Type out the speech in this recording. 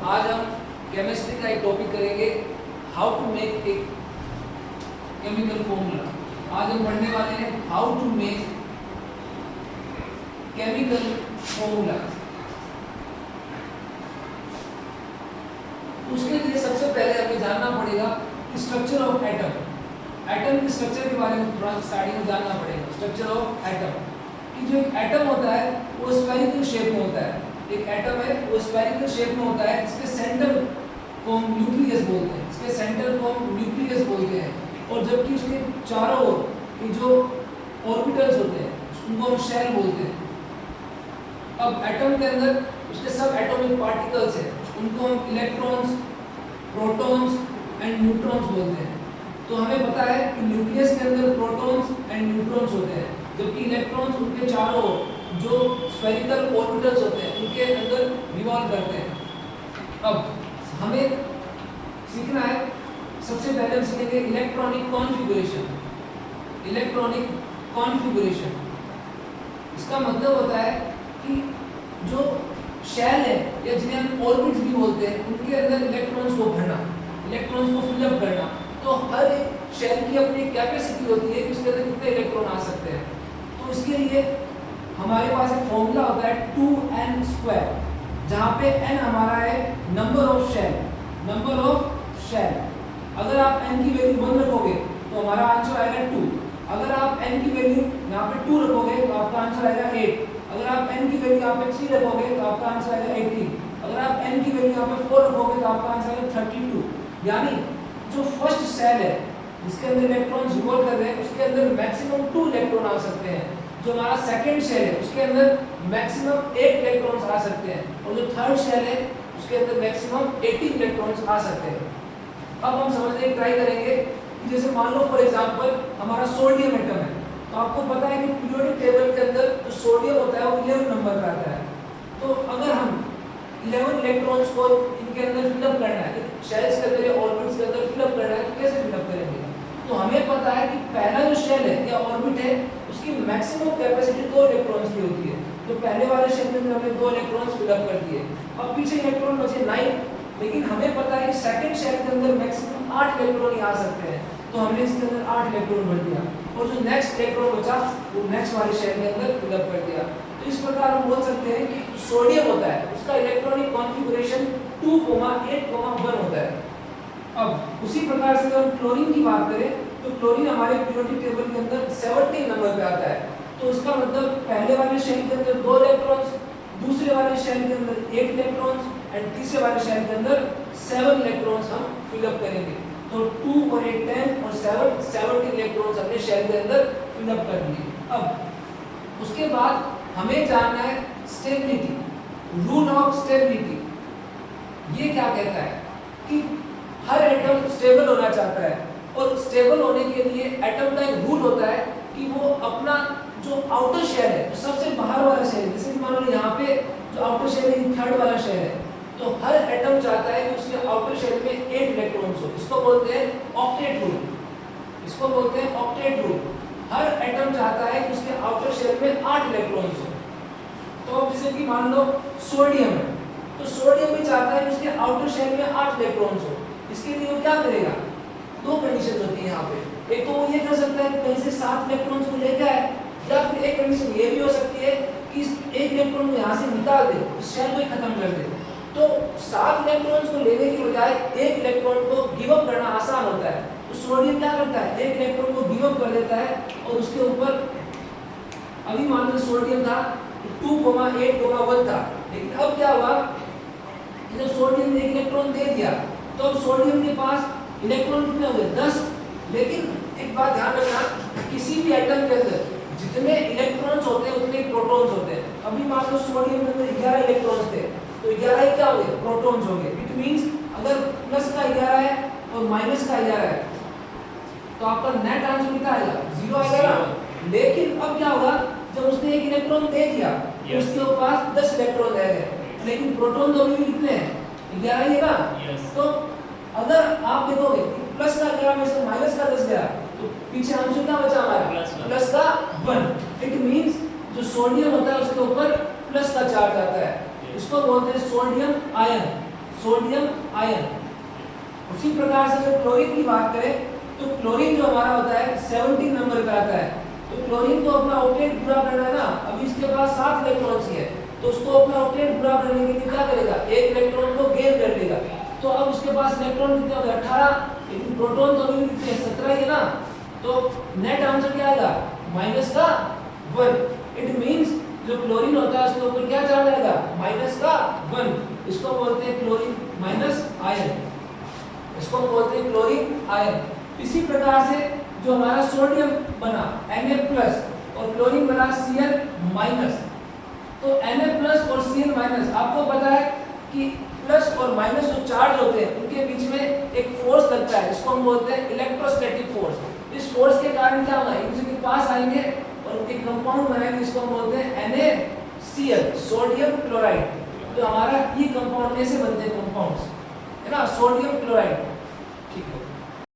आज हम केमिस्ट्री का एक टॉपिक करेंगे, how to make a chemical formula. आज हम पढ़ने वाले हैं how to make chemical formula. उसके लिए सबसे पहले हमें जानना पड़ेगा स्ट्रक्चर ऑफ एटम। एटम के स्ट्रक्चर के बारे में थोड़ा स्टार्टिंग में जानना पड़ेगा। स्ट्रक्चर ऑफ एटम कि जो एक एटम होता है वो स्फेरिकल शेप में होता है। एक एटम है वो स्फेरिकल शेप में होता है, इसके सेंटर को हम न्यूक्लियस बोलते हैं। इसके सेंटर को हम न्यूक्लियस बोलते हैं, और जबकि उसके चारों ओर की जो ऑर्बिटल्स होते हैं उनको हम शेल बोलते हैं। अब एटम के अंदर उसके सब एटॉमिक पार्टिकल्स हैं, उनको हम इलेक्ट्रॉन्स, प्रोटॉन्स एंड न्यूट्रॉन्स बोलते हैं। तो हमें पता है कि न्यूक्लियस के अंदर प्रोटॉन्स एंड न्यूट्रॉन्स होते हैं, जबकि इलेक्ट्रॉन्स उनके चारों ओर जो स्फेरिकल ऑर्बिटल्स होते हैं उनके अंदर रिवॉल्व करते हैं। अब हमें सीखना है, सबसे पहले हम सीखेंगे इलेक्ट्रॉनिक कॉन्फ़िगरेशन। इलेक्ट्रॉनिक कॉन्फ़िगरेशन इसका मतलब होता है कि जो शेल है या जिन्हें हम ऑर्बिट्स भी बोलते हैं, उनके अंदर इलेक्ट्रॉन्स को भरना, इलेक्ट्रॉन्स को फिलअप करना। तो हर एक शेल की अपनी कैपेसिटी होती है कि उसके अंदर कितने इलेक्ट्रॉन आ सकते हैं। तो इसके लिए हमारे पास एक फॉर्मूला होता है 2n², जहाँ पे n हमारा है number of shell. Number of shell, अगर आप n की वैल्यू 1 रखोगे तो हमारा आंसर आएगा 2। अगर आप n की वैल्यू यहाँ पे 2 रखोगे तो आपका आंसर आएगा 8। अगर आप n की वैल्यू यहाँ पे 3 रखोगे तो आपका आंसर आएगा 18। अगर आप n की वैल्यू यहाँ पे 4 रखोगे तो आपका आंसर आएगा 32। यानी जो फर्स्ट शेल है जिसके अंदर इलेक्ट्रॉन रिवॉल्व कर रहे हैं उसके अंदर मैक्सिमम 2 इलेक्ट्रॉन आ सकते हैं। जो हमारा सेकंड शेल है उसके अंदर मैक्सिमम 8 इलेक्ट्रॉन्स आ सकते हैं, और जो थर्ड शेल है उसके अंदर मैक्सिमम 18 इलेक्ट्रॉन्स आ सकते हैं। अब हम समझने की ट्राई करेंगे कि जैसे मान लो फॉर एग्जांपल हमारा सोडियम एटम है, तो आपको पता है कि पीरियोडिक टेबल के अंदर जो सोडियम होता है वो 11 नंबर का आता है। तो अगर हम 11 इलेक्ट्रॉन्स को इनके अंदर फिलअप करना है, शेल्स के अंदर या ऑर्बिट्स के अंदर फिलअप करना है, तो कैसे फिलअप करेंगे? तो हमें पता है कि पहला जो शेल है या ऑर्बिट है उसकी मैक्सिमम कैपेसिटी 2 इलेक्ट्रॉन्स की होती है। तो पहले वाले शेल में हमने 2 इलेक्ट्रॉन्स फिलअप कर दिए, अब पीछे इलेक्ट्रॉन बचे 9। लेकिन हमें पता है कि सेकंड शेल के अंदर मैक्सिमम 8 इलेक्ट्रॉन ही आ सकते हैं, तो हमने इसके अंदर 8 इलेक्ट्रॉन भर दिया, और जो नेक्स्ट इलेक्ट्रॉन बचा वो नेक्स्ट वाले शेल के अंदर फिलअप कर दिया। तो इस प्रकार हम बोल सकते हैं कि सोडियम होता है उसका इलेक्ट्रॉनिक कॉन्फ़िगरेशन 2,8,1 होता है। अब उसी प्रकार से अगर हम क्लोरीन की बात करें तो क्लोरीन हमारे पीरियोडिक टेबल के अंदर 17 नंबर पे आता है। तो इसका मतलब पहले वाले शेल के अंदर 2 इलेक्ट्रॉन्स, दूसरे वाले शेल के अंदर 8 इलेक्ट्रॉन्स एंड तीसरे वाले शेल के अंदर 7 इलेक्ट्रॉन्स हम फिलअप करेंगे। तो 2 और 8 10 और 7 17 इलेक्ट्रॉन्स अपने शेल के अंदर फिलअप कर दिए। अब उसके बाद हमें जानना है स्टेबिलिटी, रूल ऑफ स्टेबिलिटी। ये क्या कहता है कि हर एटम स्टेबल होना चाहता है, और स्टेबल होने के लिए एटम का एक रूल होता है कि वो अपना जो आउटर शेल है, जो सबसे बाहर वाला शेल है, जैसे कि मान लो यहाँ पे जो आउटर शेल है थर्ड वाला शेल है, तो हर एटम चाहता है कि उसके आउटर शेल में 8 इलेक्ट्रॉन्स हो। इसको बोलते हैं ऑक्टेट रूल। इसको बोलते हैं ऑक्टेट रूल। हर एटम चाहता है कि उसके आउटर शेल में 8 इलेक्ट्रॉन्स हो। तो अब जैसे कि मान लो सोडियम है, तो सोडियम भी चाहता है कि उसके आउटर शेल में 8 इलेक्ट्रॉन्स हो। इसके लिए वो क्या करेगा? 2 कंडीशंस होती है यहाँ पे। एक तो वो ये कर सकता है कि कहीं से 7 इलेक्ट्रॉन्स को लेकर आए, या फिर एक कंडीशन ये भी हो सकती है कि इस 1 इलेक्ट्रॉन को यहाँ से निकाल दे, इस शेल को ही खत्म कर दे। तो 7 इलेक्ट्रॉन्स को लेने की बजाय 1 इलेक्ट्रॉन को गिव अप करना आसान होता है। तो सोडियम क्या करता है? 1 इलेक्ट्रॉन को गिव अप कर देता है, और उसके ऊपर अभी मान लो सोडियम था 2,8,1 था, लेकिन अब क्या हुआ कि जब सोडियम ने 1 इलेक्ट्रॉन दे दिया तो अब सोडियम के पास इलेक्ट्रॉन कितने हो गए? 10। लेकिन एक बात ध्यान रखना, किसी भी एटम के अंदर जितने इलेक्ट्रॉन्स होते हैं उतने प्रोटॉन्स होते हैं। अभी मान लो सोडियम के अंदर 11 इलेक्ट्रॉन्स थे, तो 11 क्या हो गए? प्रोटॉन्स हो गए। इट मींस अगर प्लस का 11 है और माइनस का 11 है तो आपका नेट आंसर कितना आएगा? 0 आएगा ना। लेकिन अब क्या होगा, जब उसने 1 इलेक्ट्रॉन दे दिया उसके पास 10 इलेक्ट्रॉन रह गए, लेकिन प्रोटॉन तो अभी भी कितने हैं? 11 ही है ना। तो अगर आप देखोगे प्लस का 11 में से माइनस का 10 गया तो पीछे आंसर क्या बचा हमारा? प्लस का 1। इट मींस जो सोडियम होता है उसके ऊपर प्लस का चार्ज आता है, इसको बोलते हैं सोडियम आयन। Sodium ion. उसी प्रकार से अगर क्लोरीन की बात करें तो क्लोरीन जो हमारा होता है 17 नंबर पे आता है। तो क्लोरीन को अपना ऑक्टेट पूरा करना है ना, अभी इसके पास 7 इलेक्ट्रॉन्स ही है, तो उसको अपना ऑक्टेट पूरा करने के लिए क्या करेगा, एक इलेक्ट्रॉन को गेन कर लेगा। तो अब उसके पास इलेक्ट्रॉन कितने हो गए 18, लेकिन प्रोटॉन तो अभी भी कितने 17 ही है ना, तो नेट आंसर क्या आएगा माइनस का 1। इट मींस जो क्लोरीन होता है उसके ऊपर क्या चार्ज आएगा माइनस का 1। इसको बोलते हैं क्लोरीन माइनस आयन, इसको बोलते हैं क्लोरीन आयन। इसी प्रकार से जो हमारा सोडियम बना Na+ और क्लोरीन बना Cl-। तो Na+ और Cl- आपको पता है कि प्लस और माइनस जो चार्ज होते हैं उनके बीच में एक फोर्स लगता है, इसको हम बोलते हैं इलेक्ट्रोस्टैटिक फोर्स। इस फोर्स के कारण क्या होगा, एक दूसरे के पास आएंगे और एक कंपाउंड बनाएंगे, इसको हम बोलते हैं NaCl, सोडियम क्लोराइड। तो हमारा ये कंपाउंड में से बनते हैं कंपाउंड्स, है ना, सोडियम क्लोराइड। ठीक है।